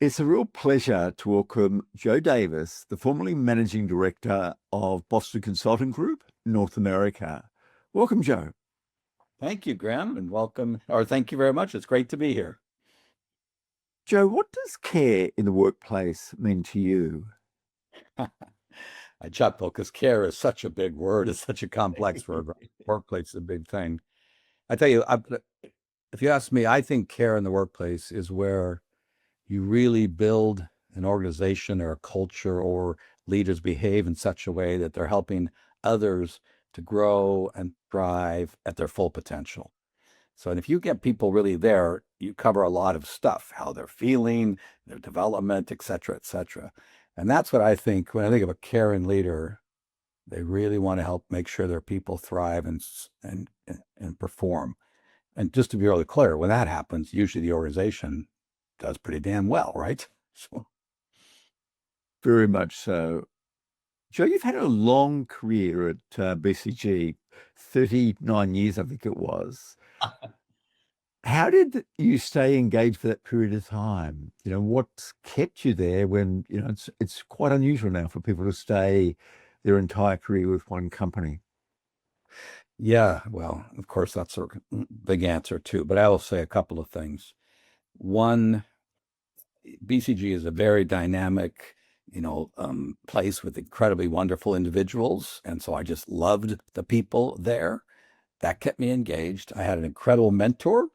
It's a real pleasure to welcome Joe Davis, the formerly managing director of Boston Consulting Group, North America. Welcome, Joe. Thank you, Graham, and welcome, or thank you very much. It's great to be here. Joe, what does care in the workplace mean to you? I chuckle because care is such a big word. It's such a complex word. Right? Workplace is a big thing. I tell you, if you ask me, I think care in the workplace is where you really build an organization or a culture or leaders behave in such a way that they're helping others to grow and thrive at their full potential. So, and if you get people really there, you cover a lot of stuff, how they're feeling, their development, et cetera, et cetera. And that's what I think when I think of a caring leader, they really want to help make sure their people thrive and perform. And just to be really clear, when that happens, usually the organization does pretty damn well, right? So, Very much so. Joe, you've had a long career at BCG, 39 years, I think it was. How did you stay engaged for that period of time? What kept you there when, it's quite unusual now for people to stay their entire career with one company. yeah, well, of course, that's a big answer too. But I will say a couple of things. One, BCG is a very dynamic, place with incredibly wonderful individuals, and so I just loved the people there. That kept me engaged. I had an incredible mentor.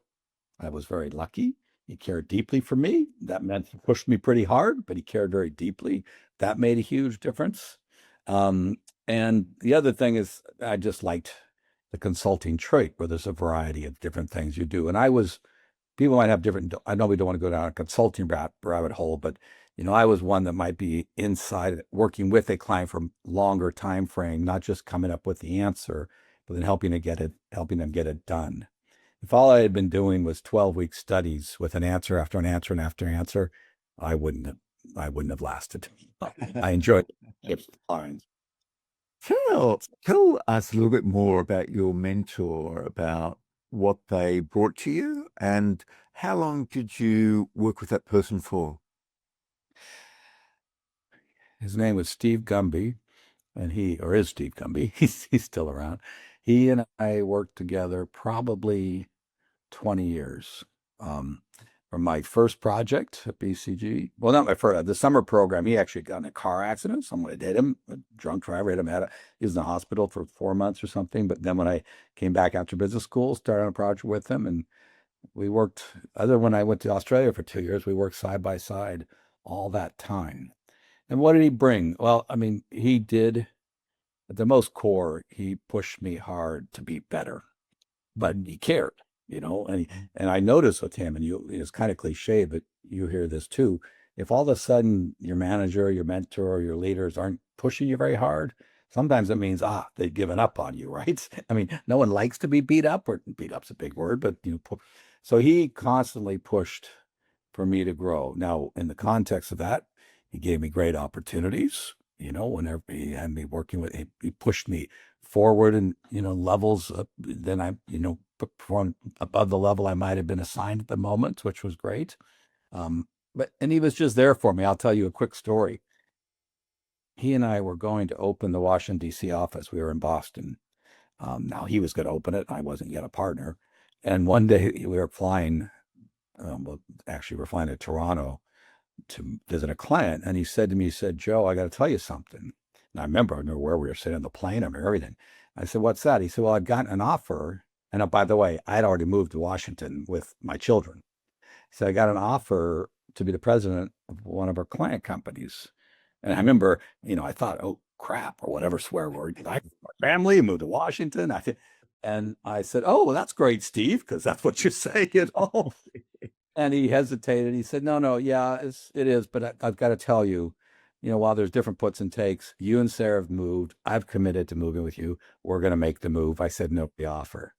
I was very lucky. He cared deeply for me. That meant he pushed me pretty hard, but he cared very deeply. That made a huge difference. Um, and the other thing is, I just liked the consulting trait where there's a variety of different things you do. And people might have different, I know we don't want to go down a consulting rabbit hole, but I was one that might be inside working with a client for longer time frame, not just coming up with the answer, but then helping them get it done. If all I had been doing was 12-week studies with an answer after an answer and after answer, I wouldn't have, I wouldn't have lasted. I enjoyed it. Tell us a little bit more about your mentor, about what they brought to you, and how long did you work with that person for? His name was Steve Gumby, and or is Steve Gumby. He's still around. He and I worked together probably 20 years. Um, from my first project at BCG. Well, not my first, the summer program. He actually got in a car accident. Someone had hit him, a drunk driver hit him. He was in the hospital for 4 months or something. But then when I came back after business school, started on a project with him, and we worked. Other when I went to Australia for 2 years, we worked side by side all that time. And what did he bring? Well, I mean, he did at the most core. He pushed me hard to be better, but he cared, and I noticed with him, and it's kind of cliche, but you hear this too. If all of a sudden your manager, your mentor, or your leaders aren't pushing you very hard, sometimes it means they've given up on you, right? I mean, no one likes to be beat up, or beat up's a big word, but so he constantly pushed for me to grow. Now, in the context of that, he gave me great opportunities. Whenever he had me working with, he pushed me forward and levels. Then I performed above the level I might have been assigned at the moment, which was great. And he was just there for me. I'll tell you a quick story. He and I were going to open the Washington D.C. office. We were in Boston. Now he was going to open it. I wasn't yet a partner. And one day we were flying. Well, actually, we're flying to Toronto to visit a client, and he said to me, he said, "Joe, I got to tell you something." And I remember where we were sitting on the plane. I remember everything. I said, "What's that?" He said, "Well, I've gotten an offer." And by the way, I'd already moved to Washington with my children. So I got an offer to be the president of one of our client companies. And I remember, I thought, oh crap, or whatever swear word. My family moved to Washington. And I said, "Oh, well, that's great, Steve, because that's what you're saying." And he hesitated. He said, "No, no, yeah, it is, but I've got to tell you, while there's different puts and takes, you and Sarah have moved. I've committed to moving with you. We're going to make the move." I said, "No, the offer."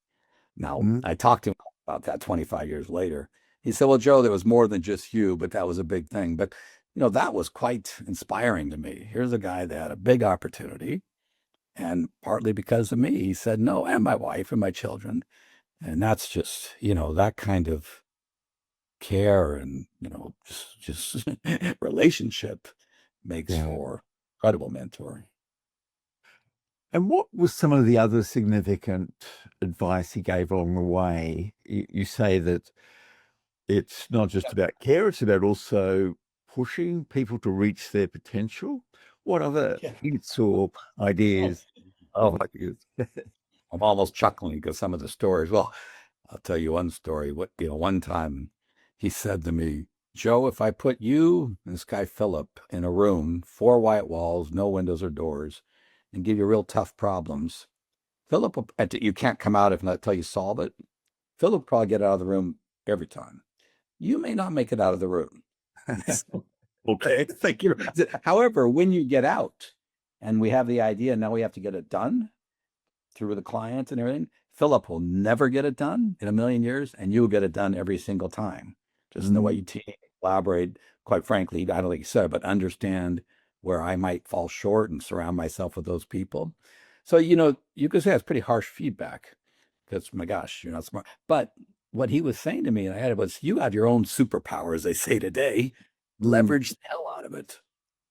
Now, Mm. I talked to him about that 25 years later. He said, "Well, Joe, there was more than just you, but that was a big thing." But, that was quite inspiring to me. Here's a guy that had a big opportunity, and partly because of me, he said no, and my wife and my children. And that's just, that kind of care and, just relationship makes Yeah. for incredible mentoring. And what was some of the other significant advice he gave along the way? You say that it's not just about care, it's about also pushing people to reach their potential. What other Yeah. hints or ideas? Oh my goodness. I'm almost chuckling because some of the stories. Well, I'll tell you one story. One time he said to me, Joe, if I put you and this guy Philip in a room, 4 white walls, no windows or doors, and give you real tough problems, Philip, you can't come out if not until you solve it. Philip will probably get out of the room every time. You may not make it out of the room. Okay, thank you. However, when you get out and we have the idea, now we have to get it done through the client and everything. Philip will never get it done in a million years, and you'll get it done every single time. Just the way you collaborate, quite frankly, I don't think you said, but understand where I might fall short and surround myself with those people. So, you could say that's pretty harsh feedback because, my gosh, you're not smart. But what he was saying to me, and I had it was, you have your own superpower, as they say today, leverage the hell out of it.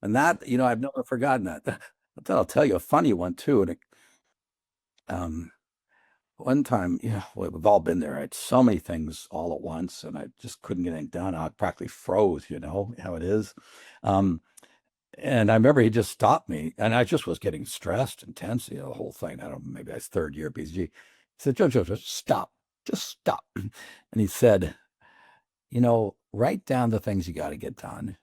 And that, I've never forgotten that. I'll tell you a funny one too. And one time, we've all been there. I had so many things all at once, and I just couldn't get anything done. I practically froze, how it is. And I remember he just stopped me, and I just was getting stressed and tense, the whole thing. I don't know, maybe I was third year BCG. He said, Joe, just stop. Just stop. And he said, write down the things you got to get done.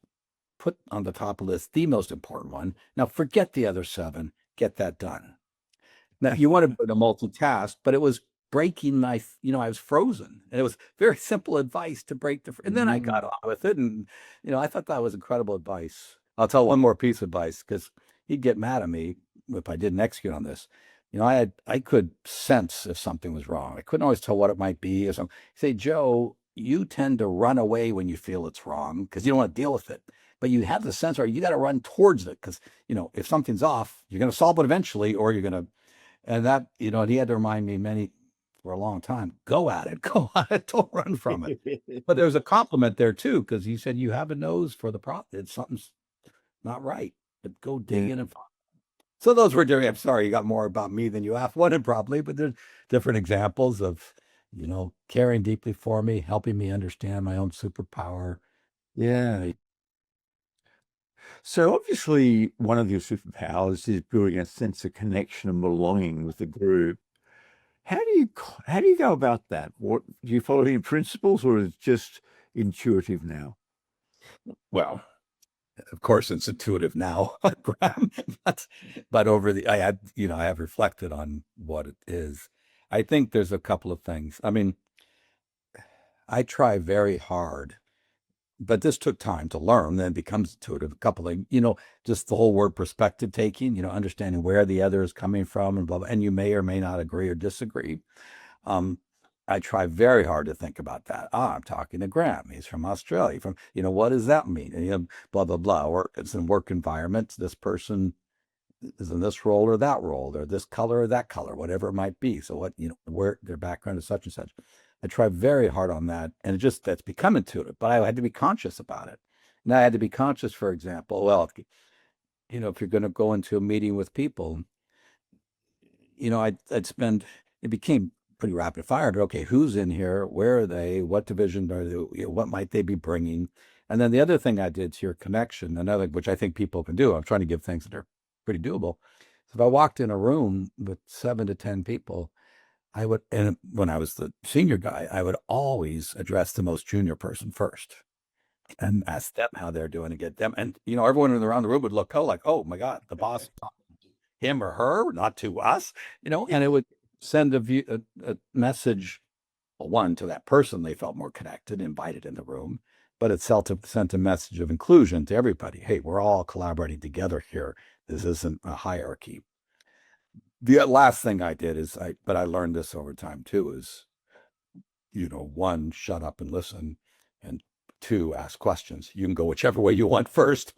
Put on the top of the list the most important one. Now forget the other 7. Get that done. Now you want to multitask, but it was breaking my, I was frozen, and it was very simple advice to break and then I got on with it, and I thought that was incredible advice. I'll tell one more piece of advice because he'd get mad at me if I didn't execute on this. I could sense if something was wrong. I couldn't always tell what it might be or something. Say, Joe, you tend to run away when you feel it's wrong because you don't want to deal with it. But you have the sense, or you got to run towards it because, if something's off, you're going to solve it eventually, or you're going to. And that, and he had to remind me for a long time, go at it, don't run from it. But there's a compliment there too, because he said, you have a nose for the problem. Something's not right, but go dig in and find. So those were different. I'm sorry, you got more about me than you asked, wanted probably, but there's different examples of, caring deeply for me, helping me understand my own superpower. Yeah. So obviously, one of your superpowers is building a sense of connection and belonging with the group. How do you go about that? What do you follow any principles, or is it just intuitive now? Well, of course, it's intuitive now, Graham. But I have reflected on what it is. I think there's a couple of things. I mean, I try very hard, but this took time to learn. Then it becomes intuitive. A couple of, just the whole word perspective taking, understanding where the other is coming from and blah, blah. And you may or may not agree or disagree. I try very hard to think about that. I'm talking to Graham. He's from Australia. What does that mean? And, blah, blah, blah. Or it's in work environments. This person is in this role or that role, or this color or that color, whatever it might be. So what, where their background is such and such. I try very hard on that. And that's become intuitive, but I had to be conscious about it. Now I had to be conscious, for example, well, if you're going to go into a meeting with people, it became pretty rapid fire. Okay, who's in here? Where are they? What division are they? What might they be bringing? And then the other thing I did to your connection, another which I think people can do, I'm trying to give things that are pretty doable. So if I walked in a room with 7 to 10 people, and when I was the senior guy, I would always address the most junior person first and ask them how they're doing and get them. And, everyone around the room would look like, oh my God, the boss, him or her, not to us, and it would send a message, one, to that person they felt more connected, invited in the room, but it sent a message of inclusion to everybody. Hey, we're all collaborating together here. This isn't a hierarchy. The last thing I did but I learned this over time too, is, one, shut up and listen, and 2, ask questions. You can go whichever way you want first,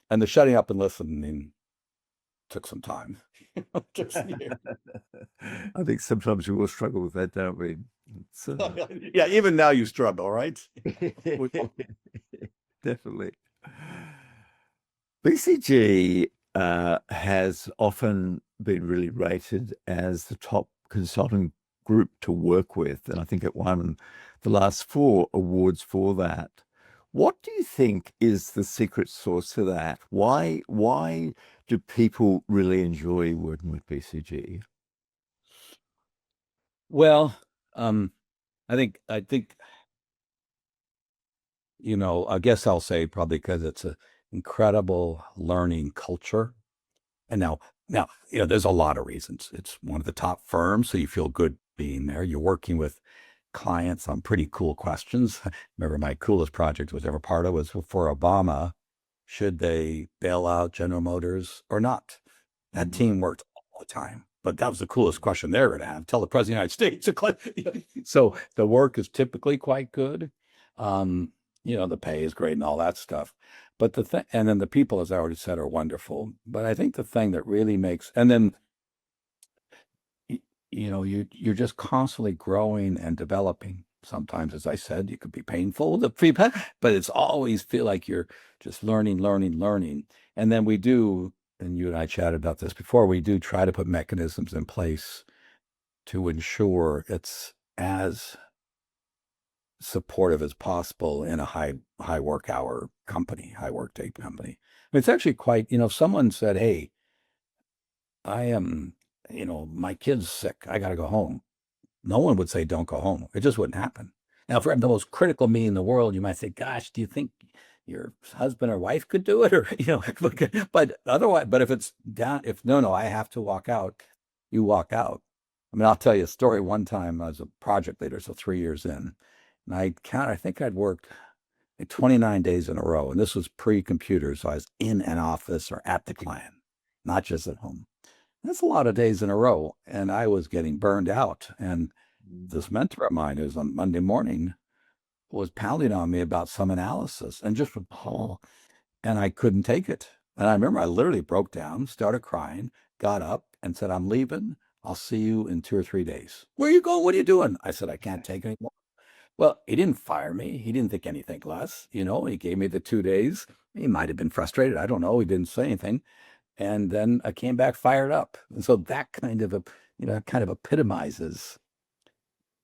and the shutting up and listening took some time. Took some years. I think sometimes we will struggle with that, don't we? It's, Yeah, even now you struggle, right? definitely. BCG has often been really rated as the top consulting group to work with, and I think it won the last 4 awards for that. What do you think is the secret sauce to that? Why do people really enjoy working with BCG? Well, I think I guess I'll say probably because it's an incredible learning culture. And now, there's a lot of reasons. It's one of the top firms, so you feel good being there. You're working with clients on pretty cool questions. Remember, my coolest project was ever part of was for Obama. Should they bail out General Motors or not? That team worked all the time. But that was the coolest question they're going to have. Tell the president of the United States. So the work is typically quite good. The pay is great and all that stuff. But and then the people, as I already said, are wonderful. But I think the thing that really and then, you're just constantly growing and developing. Sometimes, as I said, you could be painful, the feedback, but it's always feel like you're just learning. And then we do, and you and I chatted about this before, we do try to put mechanisms in place to ensure it's as supportive as possible in a high work hour company, high work day company. I mean, it's actually quite, if someone said, hey, I am, my kid's sick, I got to go home. No one would say, don't go home. It just wouldn't happen. Now, for the most critical meeting in the world, you might say, gosh, do you think your husband or wife could do it? Or, but otherwise, but if it's down, no, I have to walk out, you walk out. I mean, I'll tell you a story. One time I was a project leader, so 3 years in, and I think I'd worked 29 days in a row. And this was pre-computer. So I was in an office or at the client, not just at home. That's a lot of days in a row. And I was getting burned out. And this mentor of mine, who's on Monday morning, was pounding on me about some analysis and just, and I couldn't take it. And I remember I literally broke down, started crying, got up and said, I'm leaving. I'll see you in 2 or 3 days. Where are you going? What are you doing? I said, I can't take it anymore. Well, he didn't fire me. He didn't think anything less. He gave me the 2 days. He might have been frustrated. I don't know. He didn't say anything. And then I came back fired up. And so that kind of epitomizes,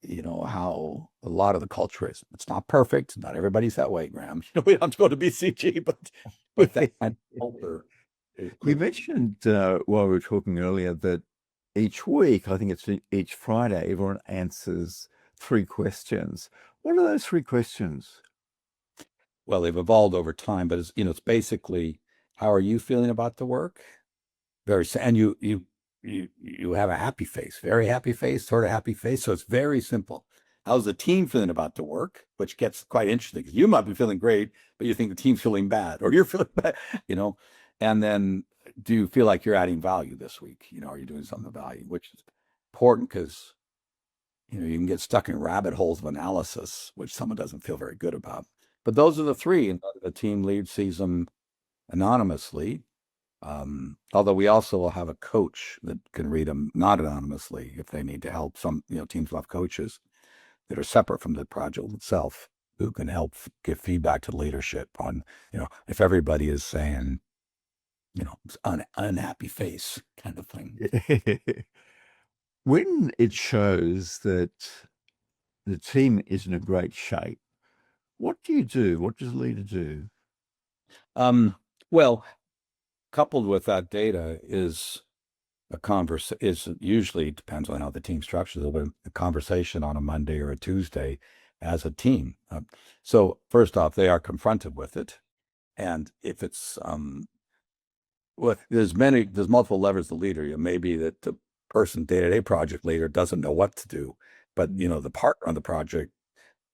how a lot of the culture is. It's not perfect. Not everybody's that way, Graham. We don't have to go to BCG, but that kind of culture. You mentioned while we were talking earlier that each week, I think it's each Friday, everyone answers 3 questions. What are those 3 questions? Well, they've evolved over time, but it's basically, how are you feeling about the work? And you have a happy face, very happy face, sort of happy face. So it's very simple. How's the team feeling about the work? Which gets quite interesting because you might be feeling great, but you think the team's feeling bad, or you're feeling bad, And then, do you feel like you're adding value this week? Are you doing something of value? Which is important because you can get stuck in rabbit holes of analysis, which someone doesn't feel very good about. But those are the 3, and the team lead sees them anonymously. Although we also will have a coach that can read them not anonymously if they need to help. Some teams will have coaches that are separate from the project itself who can help give feedback to leadership on if everybody is saying unhappy face kind of thing. When it shows that the team is in a great shape, what do you do? What does a leader do? Well, coupled with that data is usually depends on how the team structures it, but a conversation on a Monday or a Tuesday as a team. So first off, they are confronted with it. And if it's, there's multiple levers the leader. Maybe that the person, day-to-day project leader, doesn't know what to do, but the partner on the project,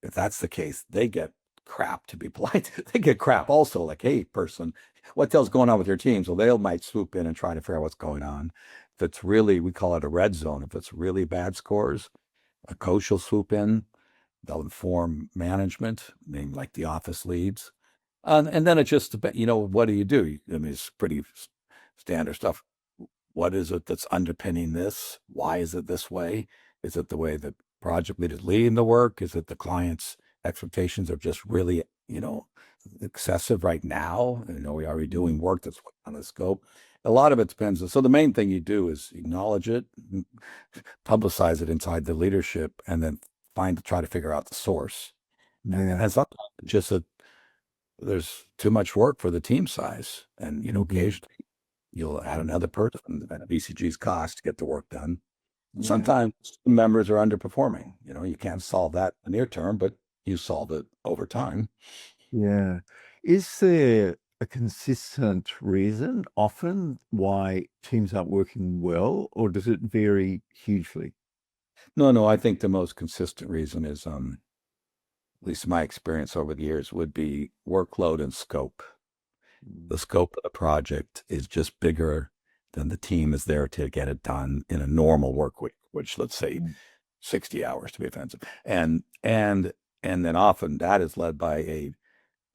if that's the case, they get crap, to be polite. They get crap also, like, hey, person, what the hell's going on with your team? So they might swoop in and try to figure out what's going on. If it's really, we call it a red zone. If it's really bad scores, a coach will swoop in. They'll inform management, named like the office leads. And then it's just, what do you do? I mean, it's pretty standard stuff. What is it that's underpinning this? Why is it this way? Is it the way the project lead is leading the work? Is it the client's expectations are just really, excessive right now? We already doing work that's on the scope. A lot of it depends. So the main thing you do is acknowledge it, publicize it inside the leadership, and then try to figure out the source. Yeah. And sometimes it's just there's too much work for the team size, and occasionally you'll add another person at BCG's cost to get the work done. Yeah. Sometimes members are underperforming. You can't solve that in the near term, but you solve it over time. Yeah. Is there a consistent reason often why teams aren't working well, or does it vary hugely? No, I think the most consistent reason is, at least my experience over the years, would be workload and scope. The scope of the project is just bigger than the team is there to get it done in a normal work week, which let's say 60 hours to be offensive. And then often that is led by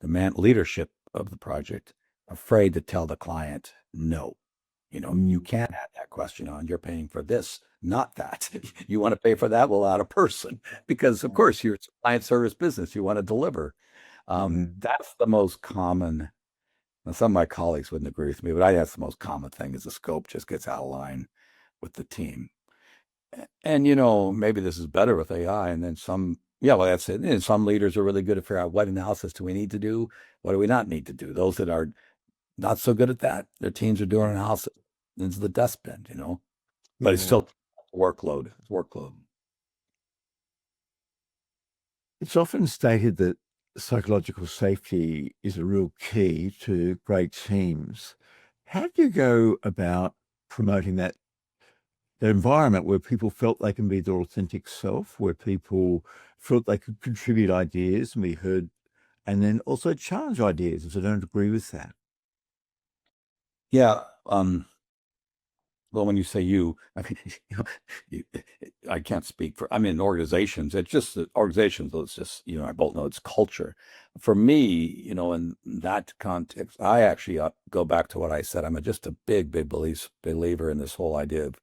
the leadership of the project afraid to tell the client no. You can't add that question on. You're paying for this, not that. You want to pay for that? Well, add a person because, of course, you're a client service business. You want to deliver. That's the most common. Now, some of my colleagues wouldn't agree with me, but I think that's the most common thing is the scope just gets out of line with the team. And, maybe this is better with AI. And then that's it. And some leaders are really good at figuring out what analysis do we need to do? What do we not need to do? Those that are not so good at that, their teams are doing analysis into the dustbin, but it's still workload. It's workload. It's often stated that psychological safety is a real key to great teams. How do you go about promoting that environment where people felt they can be their authentic self, where people felt they could contribute ideas and be heard, and then also challenge ideas if they don't agree with that? Yeah. Well, when you say I mean, you, I can't speak for, organizations. It's just that organizations, it's just, I both know it's culture. For me, in that context, I actually go back to what I said. I'm just a big believer in this whole idea of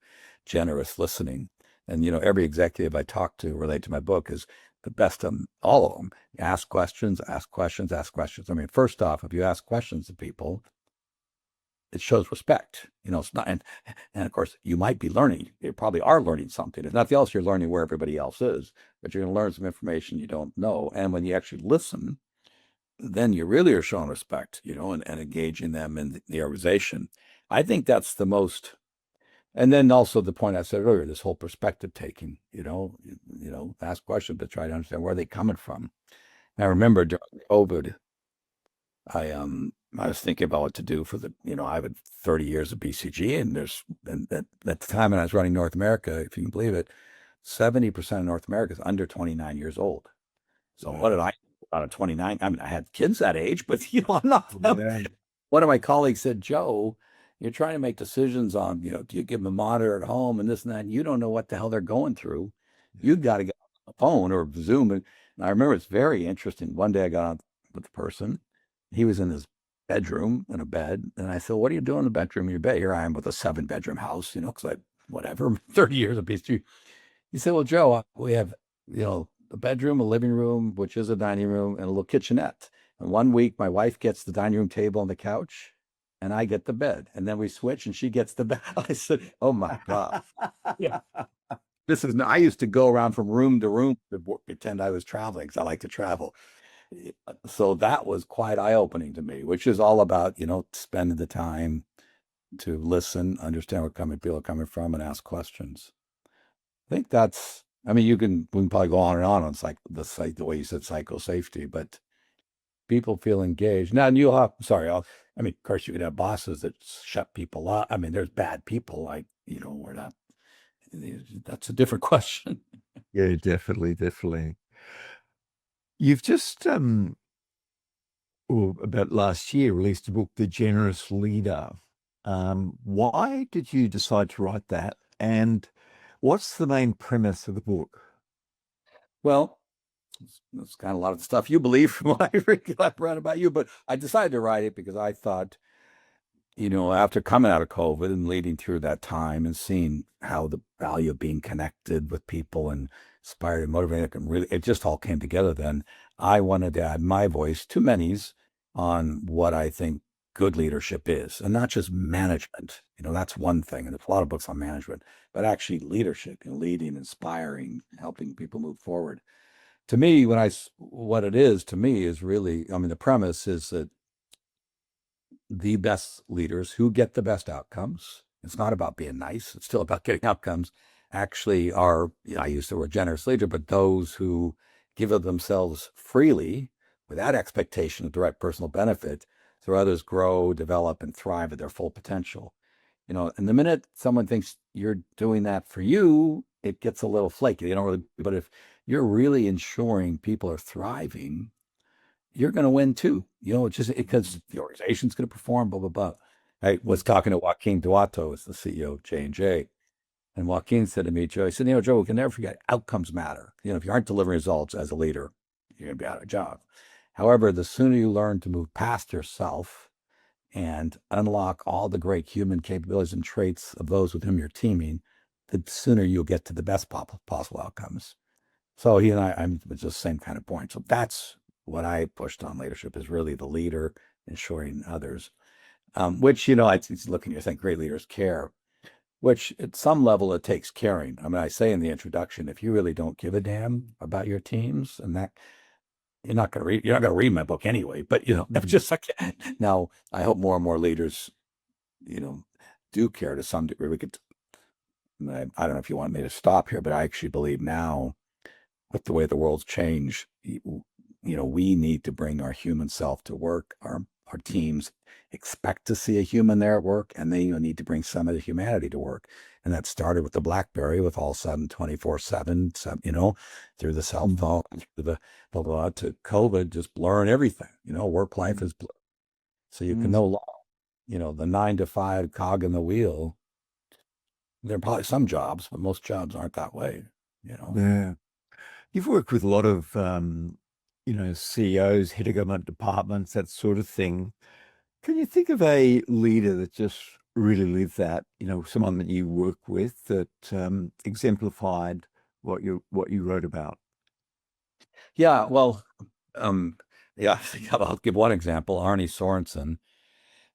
generous listening. And, every executive I talk to relate to my book is the best of all of them. Ask questions, ask questions, ask questions. First off, if you ask questions to people, it shows respect. It's not, and of course, you might be learning. You probably are learning something. If nothing else, you're learning where everybody else is, but you're going to learn some information you don't know. And when you actually listen, then you really are showing respect, and engaging them in the organization. I think that's the most. And then also the point I said earlier, this whole perspective taking, ask questions to try to understand where they're coming from. And I remember during COVID, I was thinking about what to do for I had 30 years of BCG, and at the time when I was running North America, if you can believe it, 70% of North America is under 29 years old. So what did I do out of 29? I had kids that age, but I'm not them. Yeah. One of my colleagues said, Joe, you're trying to make decisions on, do you give them a monitor at home and this and that, and you don't know what the hell they're going through. You got to get on the phone or Zoom. And I remember it's very interesting. One day I got on with the person. He was in his bedroom in a bed. And I said, what are you doing in the bedroom in your bed? Here I am with a 7-bedroom house, because whatever, 30 years of BCG. He said, well, Joe, we have, the bedroom, a living room, which is a dining room, and a little kitchenette. And one week, my wife gets the dining room table and the couch, and I get the bed. And then we switch, and she gets the bed. I said, oh, my God. Yeah. I used to go around from room to room to pretend I was traveling because I like to travel. So that was quite eye-opening to me, which is all about, spending the time to listen, understand where people are coming from, and ask questions. I think we can probably go on and on the way you said psycho-safety, but people feel engaged. Now, and of course, you could have bosses that shut people up. There's bad people, we're not, that's a different question. Yeah, definitely, definitely. You've just about last year released a book, The Generous Leader. Why did you decide to write that? And what's the main premise of the book? Well, it's kind of a lot of the stuff you believe from what I read about you, but I decided to write it because I thought after coming out of COVID and leading through that time and seeing how the value of being connected with people and inspired and motivated and really, it just all came together then. I wanted to add my voice to many's on what I think good leadership is, and not just management. That's one thing. And there's a lot of books on management, but actually leadership, leading, inspiring, helping people move forward. To me, what it is to me is really, I mean, the premise is that the best leaders who get the best outcomes. It's not about being nice. It's still about getting outcomes. Actually, are, I use the word generous leader, but those who give of themselves freely without expectation of direct personal benefit, so others grow, develop, and thrive at their full potential. And the minute someone thinks you're doing that for you, it gets a little flaky. They don't really, but if you're really ensuring people are thriving, you're going to win too. It's just because the organization's going to perform, blah, blah, blah. I was talking to Joaquin Duato, who's the CEO of J&J. And Joaquin said to me, Joe, he said, Joe, we can never forget outcomes matter. If you aren't delivering results as a leader, you're going to be out of a job. However, the sooner you learn to move past yourself and unlock all the great human capabilities and traits of those with whom you're teaming, the sooner you'll get to the best possible outcomes. So he and I'm just the same kind of point. So that's what I pushed on leadership, is really the leader ensuring others, which, I looking, you think great leaders care, which at some level it takes caring. I mean, I say in the introduction, if you really don't give a damn about your teams, and that you're not going to read my book anyway, but, it's just like, now I hope more and more leaders, do care to some degree. I don't know if you want me to stop here, but I actually believe now, with the way the world's changed, we need to bring our human self to work. Our teams expect to see a human there at work, and they need to bring some of the humanity to work. And that started with the BlackBerry, with all of a sudden 24/7, through the cell phone, through the blah, blah, to COVID, just blurring everything. Work life is blurred. So you can no longer, the 9 to 5 cog in the wheel. There are probably some jobs, but most jobs aren't that way. Yeah. You've worked with a lot of, CEOs, head of government departments, that sort of thing. Can you think of a leader that just really lived that, someone that you work with that exemplified what you wrote about? Yeah, well, yeah, I'll give one example. Arne Sorensen,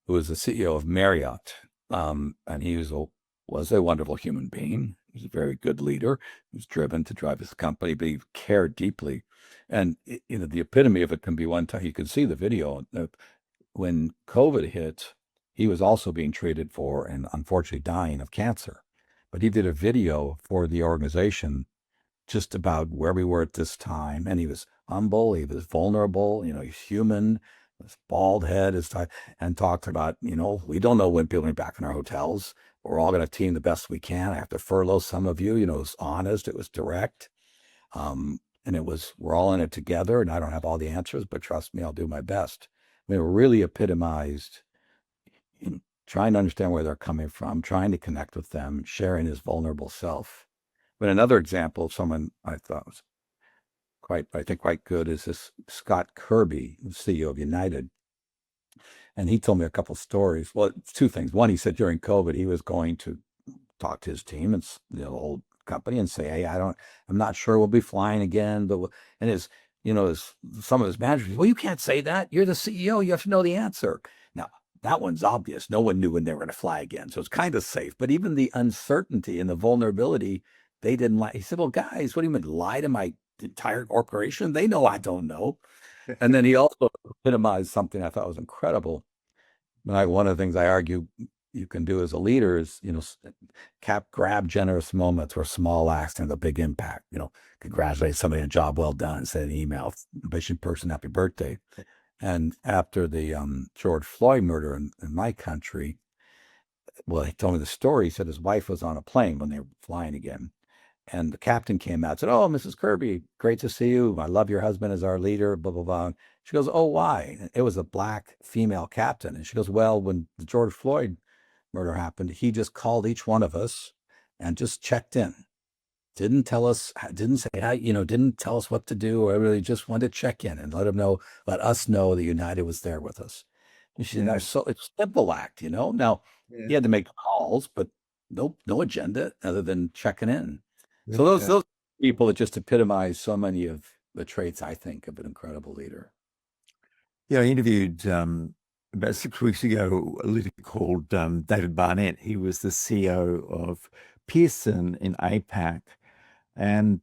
who was the CEO of Marriott, and he was a wonderful human being. He was a very good leader. He was driven to drive his company, but he cared deeply. And the epitome of it can be one time you can see the video. When COVID hit, he was also being treated for and unfortunately dying of cancer. But he did a video for the organization just about where we were at this time. And he was humble, he was vulnerable, he's human, his bald head, and talked about, we don't know when people will be back in our hotels. We're all going to team the best we can. I have to furlough some of you. It was honest, it was direct. And it was, we're all in it together, and I don't have all the answers, but trust me, I'll do my best. I mean, it really epitomized in trying to understand where they're coming from, trying to connect with them, sharing his vulnerable self. But another example of someone I thought was quite good is this Scott Kirby, the CEO of United. And he told me a couple stories. Well, it's two things. One, he said during COVID, he was going to talk to his team and the old company and say, "Hey, I'm not sure we'll be flying again." And some of his managers, "Well, you can't say that. You're the CEO. You have to know the answer." Now, that one's obvious. No one knew when they were going to fly again. So it's kind of safe. But even the uncertainty and the vulnerability, they didn't like. He said, "Well, guys, what do you mean, lie to my entire corporation? They know I don't know." And then he also epitomized something I thought was incredible. One of the things I argue you can do as a leader is, grab generous moments where small acts have a big impact. Congratulate somebody on a job well done, send an email, wish a person happy birthday. And after the George Floyd murder in my country, well, he told me the story. He said his wife was on a plane when they were flying again. And the captain came out and said, "Oh, Mrs. Kirby, great to see you. I love your husband as our leader, blah, blah, blah." She goes, "Oh, why?" And it was a black female captain. And she goes, "Well, when the George Floyd murder happened, he just called each one of us and just checked in. Didn't tell us, didn't say, didn't tell us what to do, or really just wanted to check in and let us know that United was there with us." And she said, Yeah. "That's so it's a simple act, you know." Now Yeah. he had to make calls, but no agenda other than checking in. So Yeah. those people that just epitomize so many of the traits I think of an incredible leader. Yeah, I interviewed about 6 weeks ago a leader called David Barnett. He was the CEO of Pearson in APAC. And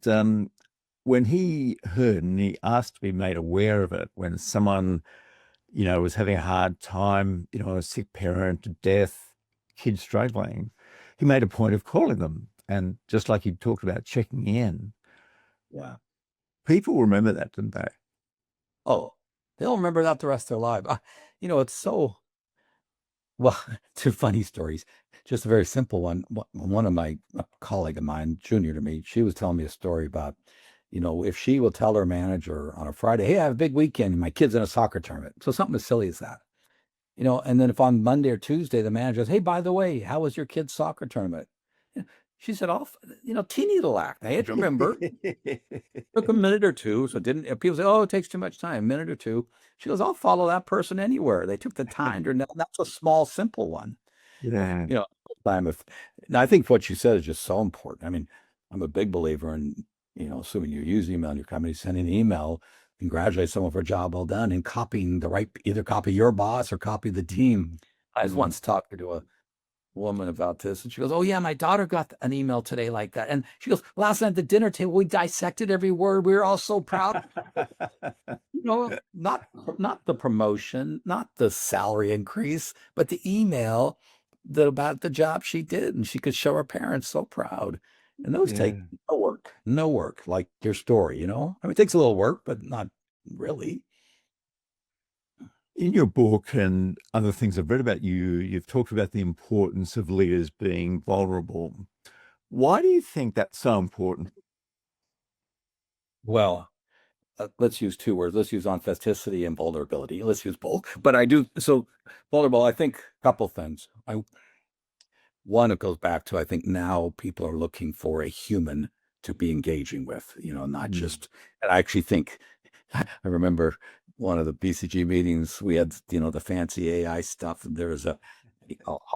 when he heard and he asked to be made aware of it, when someone, was having a hard time, a sick parent, death, kids struggling, he made a point of calling them. And just like you talked about checking in, Yeah. people remember that, didn't they? Oh, they'll remember that the rest of their life. It's so well, two funny stories. Just a very simple one. One of my a colleague of mine, junior to me, she was telling me a story about, if she will tell her manager on a Friday, "Hey, I have a big weekend. My kid's in a soccer tournament." So something as silly as that. And then if on Monday or Tuesday the manager says, "Hey, by the way, how was your kid's soccer tournament?" Yeah, she said, "Off, teeny little act. I had to remember. Took a minute or two, so it didn't. If people say, 'Oh, it takes too much time,' a minute or two." She goes, "I'll follow that person anywhere. They took the time to know." That's a small, simple one. Yeah. You know, time if and I think what you said is just so important. I mean, I'm a big believer in, assuming you use email in your company, sending an email, congratulate someone for a job well done, and copying the right, either copy your boss or copy the team. I was Mm. once talking to a woman about this, and she goes, "Oh yeah, my daughter got an email today like that." And she goes, "Last night at the dinner table, we dissected every word. We were all so proud." Not the promotion, not the salary increase, but the email about the job she did, and she could show her parents so proud. And those take Yeah. no work, like your story. I mean, it takes a little work, but not really. In your book and other things I've read about you, you've talked about the importance of leaders being vulnerable. Why do you think that's so important? Well, let's use two words. Let's use authenticity and vulnerability. Let's use both. But I do so vulnerable. I think a couple things. One, it goes back to, I think now people are looking for a human to be engaging with, not Mm. just, and I actually think, I remember one of the BCG meetings, we had, the fancy AI stuff, and there was a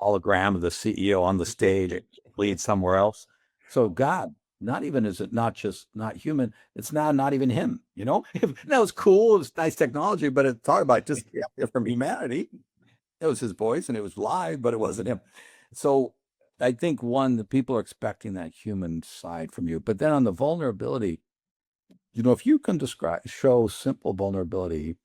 hologram of the CEO on the stage, lead somewhere else. So God, not even is it not just not human, it's now not even him, that was cool, it was nice technology, but it's talking about just from humanity. It was his voice and it was live, but it wasn't him. So I think one, the people are expecting that human side from you. But then on the vulnerability, if you can show simple vulnerability,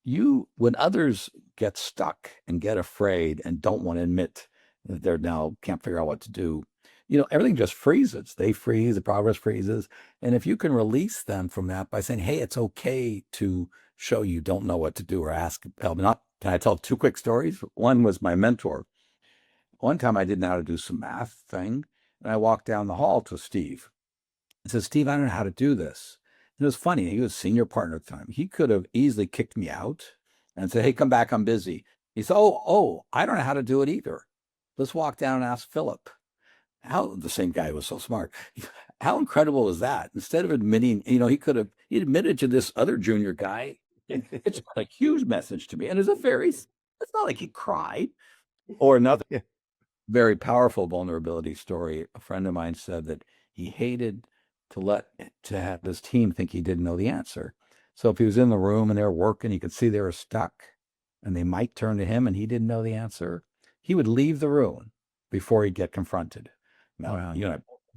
when others get stuck and get afraid and don't want to admit that they're now can't figure out what to do, everything just freezes. They freeze, the progress freezes. And if you can release them from that by saying, "Hey, it's okay to show you don't know what to do or ask help." Not, can I tell two quick stories? One was my mentor. One time I didn't know how to do some math thing, and I walked down the hall to Steve. I said, "Steve, I don't know how to do this." And it was funny. He was senior partner at the time. He could have easily kicked me out and said, "Hey, come back. I'm busy." He said, "Oh, I don't know how to do it either. Let's walk down and ask Philip." How the same guy was so smart. How incredible is that? Instead of admitting, he admitted to this other junior guy. It's a huge message to me. And it's not like he cried. Or another Yeah. very powerful vulnerability story. A friend of mine said that he hated to have his team think he didn't know the answer. So if he was in the room and they were working, he could see they were stuck and they might turn to him and he didn't know the answer, he would leave the room before he'd get confronted. Now, Wow.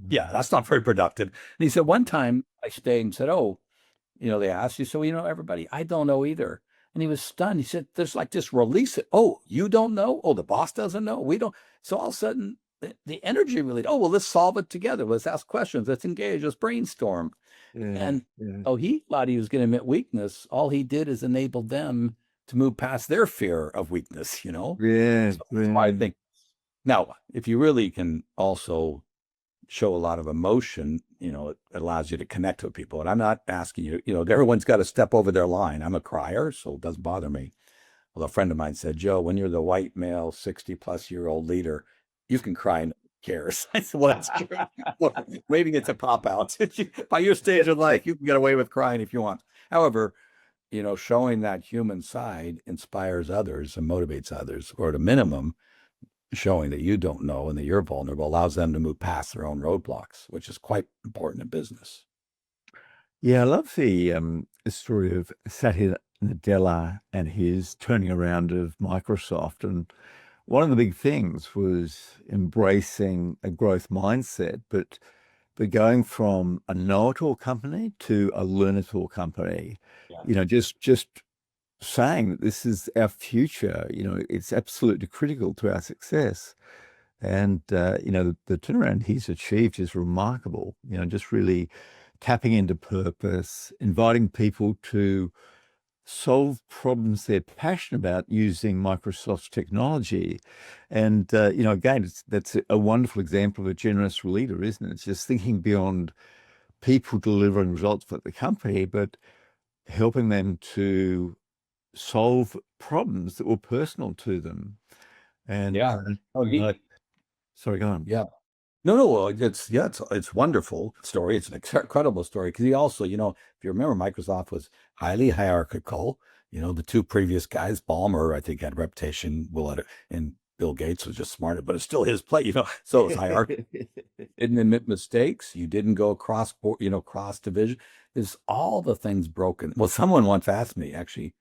yeah, that's not very productive. And he said, one time I stayed and said, "Oh, they asked you, so, everybody, I don't know either." And he was stunned. He said, "There's like this release it. Oh, you don't know? Oh, the boss doesn't know. We don't." So all of a sudden, the energy really, "Oh, well, let's solve it together. Let's ask questions. Let's engage. Let's brainstorm." Yeah. And Yeah. he thought he was going to admit weakness. All he did is enable them to move past their fear of weakness. Yeah. So that's why I Yeah. think now, if you really can also show a lot of emotion, it allows you to connect with people. And I'm not asking you, everyone's got to step over their line. I'm a crier, so it doesn't bother me. Well, a friend of mine said, "Joe, when you're the white male, 60-plus-year-old leader, you can cry and nobody cares." I said, "Well, that's true." Well, maybe it's a pop out. By your stage of life, you can get away with crying if you want. However, showing that human side inspires others and motivates others, or at a minimum, showing that you don't know and that you're vulnerable allows them to move past their own roadblocks, which is quite important in business. Yeah, I love the story of Satya Nadella and his turning around of Microsoft. And one of the big things was embracing a growth mindset, but going from a know-it-all company to a learn-it-all company. Yeah. Just saying that this is our future. It's absolutely critical to our success. And the turnaround he's achieved is remarkable. Just really tapping into purpose, inviting people to solve problems they're passionate about using Microsoft's technology. And again, that's a wonderful example of a generous leader, isn't it? It's just thinking beyond people delivering results for the company, but helping them to solve problems that were personal to them. And Yeah. Oh, sorry, go on. yeah. No. It's wonderful story. It's an incredible story because he also, if you remember, Microsoft was highly hierarchical. The two previous guys, Ballmer, I think, had a reputation. And Bill Gates was just smarter, but it's still his play. So it was hierarchical. Didn't admit mistakes. You didn't go cross division. There's all the things broken. Well, someone once asked me, actually,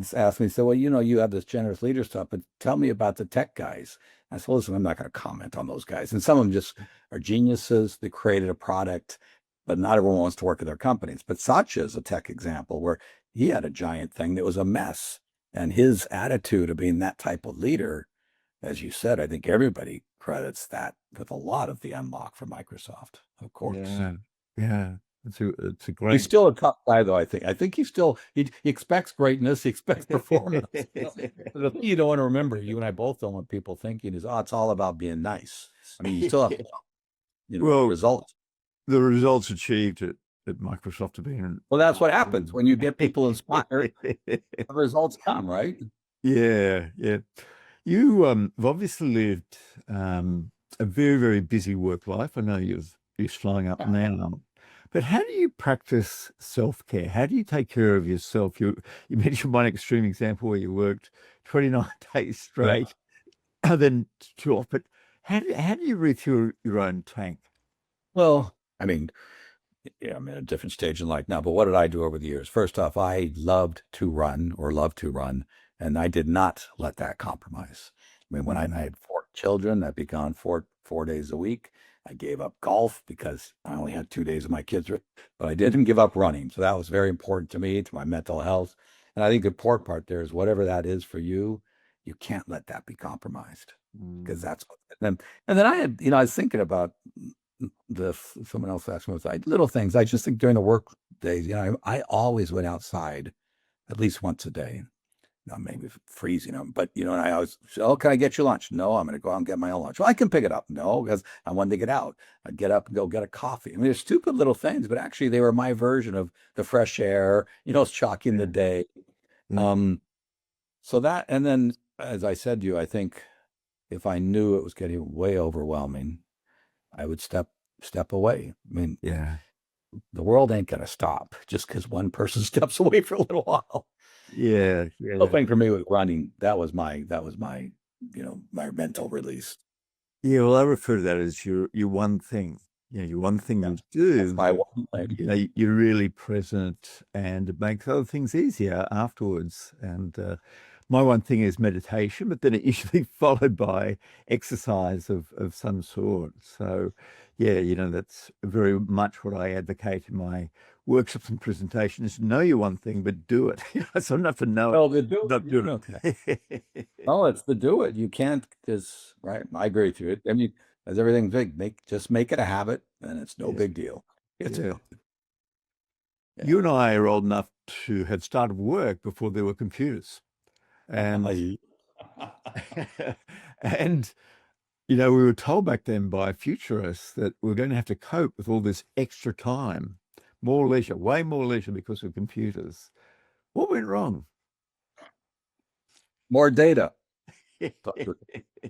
said, well, you have this generous leader stuff, but tell me about the tech guys. I said, listen, I'm not going to comment on those guys. And some of them just are geniuses. They created a product, but not everyone wants to work at their companies. But Satya is a tech example where he had a giant thing that was a mess. And his attitude of being that type of leader, as you said, I think everybody credits that with a lot of the unlock for Microsoft, of course. Yeah. It's a great. He's still a tough guy, though. I think he expects greatness. He expects performance. The thing you don't want to remember, you and I both don't want people thinking is, it's all about being nice. I mean, you still have, results. The results achieved at Microsoft have been. Well, that's what happens when you get people inspired. The results come, right? Yeah. You have obviously lived a very, very busy work life. I know you're slowing up now. But how do you practice self-care? How do you take care of yourself? You mentioned one extreme example where you worked 29 days straight, and then 2 off. But how do you refuel your own tank? Well, I mean, yeah, I'm in a different stage in life now, but what did I do over the years? First off, I love to run, and I did not let that compromise. I mean, when I had 4 children, I'd be gone 4 days a week. I gave up golf because I only had 2 days of my kids, but I didn't give up running. So that was very important to me, to my mental health. And I think the important part there is whatever that is for you, you can't let that be compromised because that's what. And then I had, I was thinking about someone else asked me, little things. I just think during the work days, I always went outside at least once a day. Maybe freezing them, but and I always say, oh, can I get you lunch? No, I'm going to go out and get my own lunch. Well, I can pick it up. No, because I wanted to get out. I'd get up and go get a coffee. I mean, they're stupid little things, but actually they were my version of the fresh air, shocking the day. So that, and then as I said to you, I think if I knew it was getting way overwhelming, I would step away. I mean, the world ain't going to stop just because one person steps away for a little while. Yeah. The thing for me with running, that was my my mental release. Yeah, well, I refer to that as your one thing. Your one thing you do. That's my one thing. You're really present, and it makes other things easier afterwards. And my one thing is meditation, but then it usually followed by exercise of some sort. So, yeah, that's very much what I advocate in my workshops and presentations. Know your one thing, but do it. So enough to know. Well, not do it. No, it's the do it. You can't because right. I agree with you. I mean, as everything big, just make it a habit, and it's no big deal. You and I are old enough to have started work before there were computers, and and we were told back then by futurists that we're going to have to cope with all this extra time. More leisure, way more leisure because of computers. What went wrong? More data.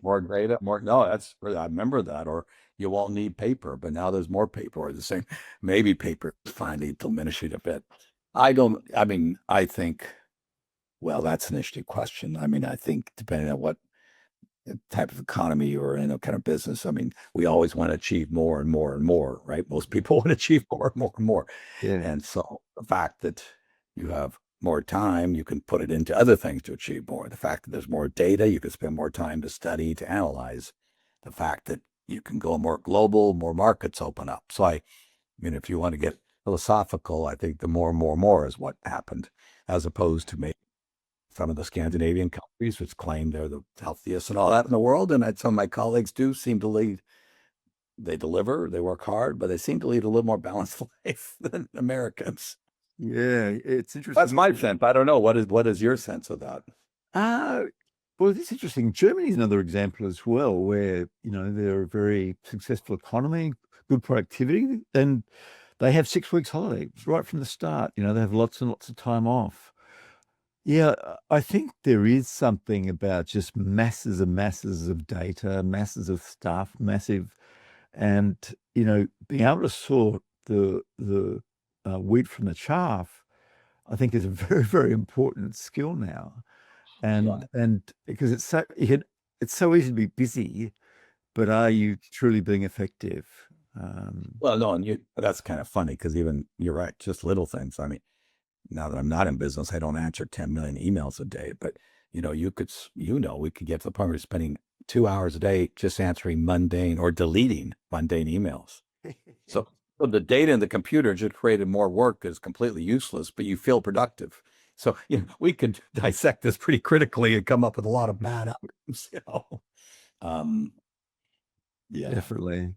More data. No, I remember that. Or you won't need paper, but now there's more paper. Or the same, maybe paper finally diminishing a bit. I mean, I think, well, that's an interesting question. I mean, I think depending on what type of economy you're in, what kind of business, I mean, we always want to achieve more and more and more, right? Most people want to achieve more and more and more. Yeah. And so the fact that you have more time, you can put it into other things to achieve more. The fact that there's more data, you can spend more time to study, to analyze. The fact that you can go more global, more markets open up. So I mean, if you want to get philosophical, I think the more is what happened, as opposed to maybe some of the Scandinavian countries, which claim they're the healthiest and all that in the world. And some of my colleagues do seem to lead, they deliver, they work hard, but they seem to lead a little more balanced life than Americans. Yeah, it's That's interesting. my sense. I don't know. What is your sense of that? Uh, well, it's interesting. Germany is another example as well, where, they're a very successful economy, good productivity, and they have 6 weeks holiday right from the start. They have lots and lots of time off. Yeah, I think there is something about just masses and masses of data, masses of stuff, massive, and being able to sort the wheat from the chaff, I think is a very, very important skill now. And Right. and because it's so easy to be busy, but are you truly being effective? Um, Well, no, and that's kind of funny because even you're right, just little things. I mean, now that I'm not in business, I don't answer 10 million emails a day, but we could get to the point where we're spending 2 hours a day just answering mundane or deleting mundane emails. So, so the data in the computer just created more work is completely useless, but you feel productive. So, we could dissect this pretty critically and come up with a lot of bad outcomes, Um, yeah. Definitely.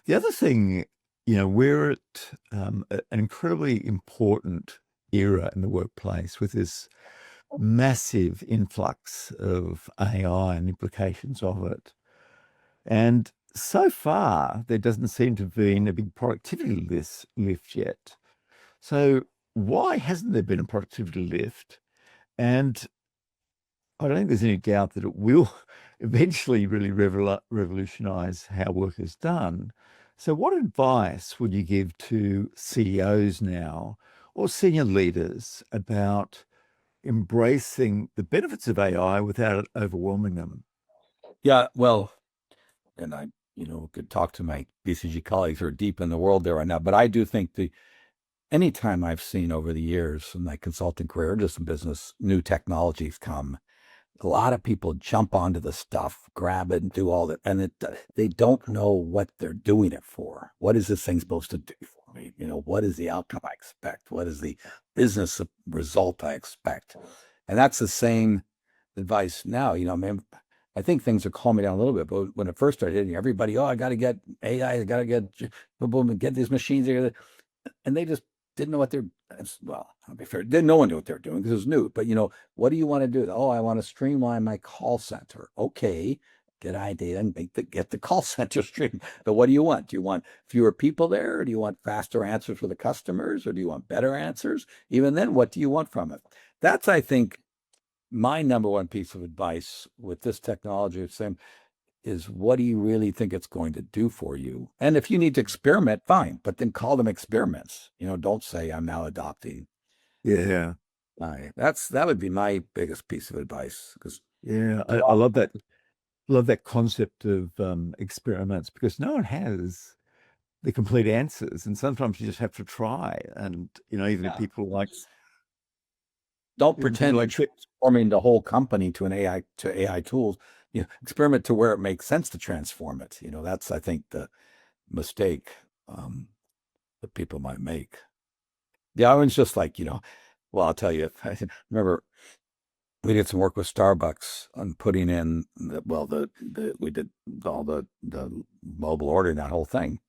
The other thing, we're at an incredibly important era in the workplace with this massive influx of AI and implications of it. And so far, there doesn't seem to have been a big productivity lift yet. So, why hasn't there been a productivity lift? And I don't think there's any doubt that it will eventually really revolutionize how work is done. So, what advice would you give to CEOs now or senior leaders about embracing the benefits of AI without it overwhelming them? Yeah. Well, and I, could talk to my BCG colleagues who are deep in the world there right now, but I do think anytime I've seen over the years in my consulting career, just in business, new technologies come, a lot of people jump onto the stuff, grab it, and do all that, and they don't know what they're doing it for. What is this thing supposed to do for me? What is the outcome I expect? What is the business result I expect? And that's the same advice now. I mean, I think things are calming down a little bit, but when it first started hitting everybody, oh, I got to get AI, I got to get boom, boom, get these machines here, and they just didn't know what they're. Well, I'll be fair, didn't no one knew what they were doing because it was new. But what do you want to do? Oh, I want to streamline my call center. Okay, good idea, and get the call center stream. But what do you want? Do you want fewer people there, or do you want faster answers for the customers, or do you want better answers? Even then, what do you want from it? That's, I think, my number one piece of advice with this technology. Is what do you really think it's going to do for you? And if you need to experiment, fine, but then call them experiments. Don't say I'm now adopting. Yeah. That would be my biggest piece of advice because Yeah. I love that concept of experiments because no one has the complete answers. And sometimes you just have to try. And, even if yeah, people like, don't even people pretend you're like, transforming the whole company to an AI tools. Experiment to where it makes sense to transform it. That's I think the mistake um, that people might make. Yeah, I was just like, well, I'll tell you, I remember we did some work with Starbucks on putting in we did all the mobile ordering, that whole thing.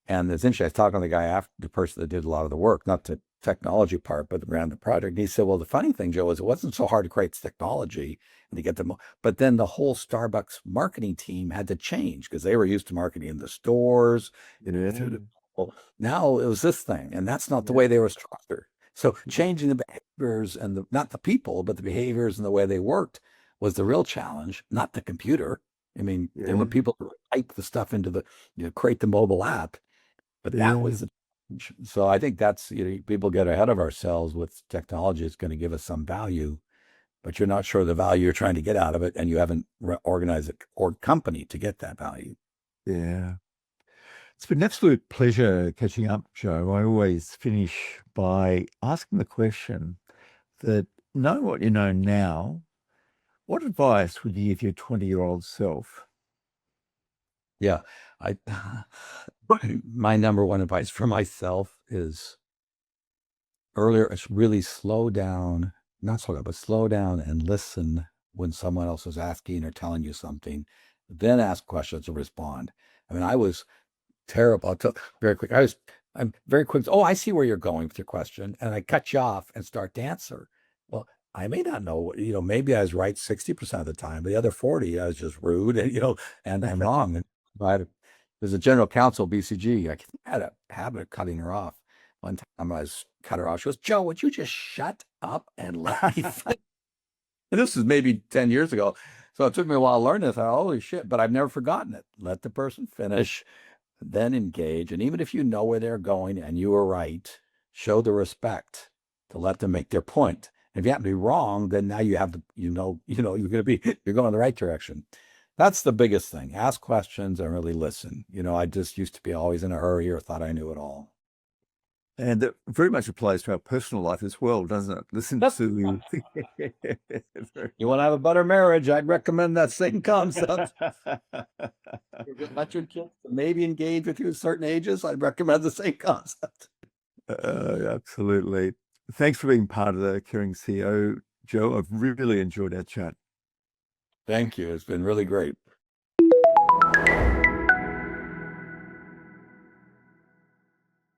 And it's interesting. I was talking to the guy after the person that did a lot of the work, not the technology part, but around the project. And he said, well, the funny thing, Joe, is it wasn't so hard to create the technology and to get them, but then the whole Starbucks marketing team had to change because they were used to marketing in the stores. Through yeah, well, now it was this thing, and that's not the yeah, way they were structured. So changing the behaviors and not the people, but the behaviors and the way they worked was the real challenge, not the computer. I mean, there yeah, were people who type the stuff into create the mobile app, but that yeah. was the So I think that's, people get ahead of ourselves with technology. It's going to give us some value, but you're not sure the value you're trying to get out of it, and you haven't organized a company to get that value. Yeah. It's been an absolute pleasure catching up, Joe. I always finish by asking the question that, knowing what you know now, what advice would you give your 20-year-old self? Yeah, I my number one advice for myself is earlier, it's really slow down, not slow down, but slow down and listen when someone else is asking or telling you something, then ask questions or respond. I mean, I was terrible. I'll tell very quick. I'm very quick. Oh, I see where you're going with your question. And I cut you off and start to answer. Well, I may not know, maybe I was right 60% of the time, but the other 40, I was just rude and, and I'm wrong. And there's a general counsel, BCG. I had a habit of cutting her off. One time I was cut her off. She goes, Joe, would you just shut up and let me finish? And this is maybe 10 years ago. So it took me a while to learn this. I thought, holy shit, but I've never forgotten it. Let the person finish, then engage. And even if you know where they're going and you are right, show the respect to let them make their point. And if you happen to be wrong, then now you have to, you're going in the right direction. That's the biggest thing. Ask questions and really listen. I just used to be always in a hurry or thought I knew it all. And that very much applies to our personal life as well, doesn't it? Listen to. You want to have a better marriage, I'd recommend that same concept. Let your kids maybe engage with you at certain ages. I'd recommend the same concept. Absolutely. Thanks for being part of the Caring CEO, Joe. I've really enjoyed our chat. Thank you. It's been really great.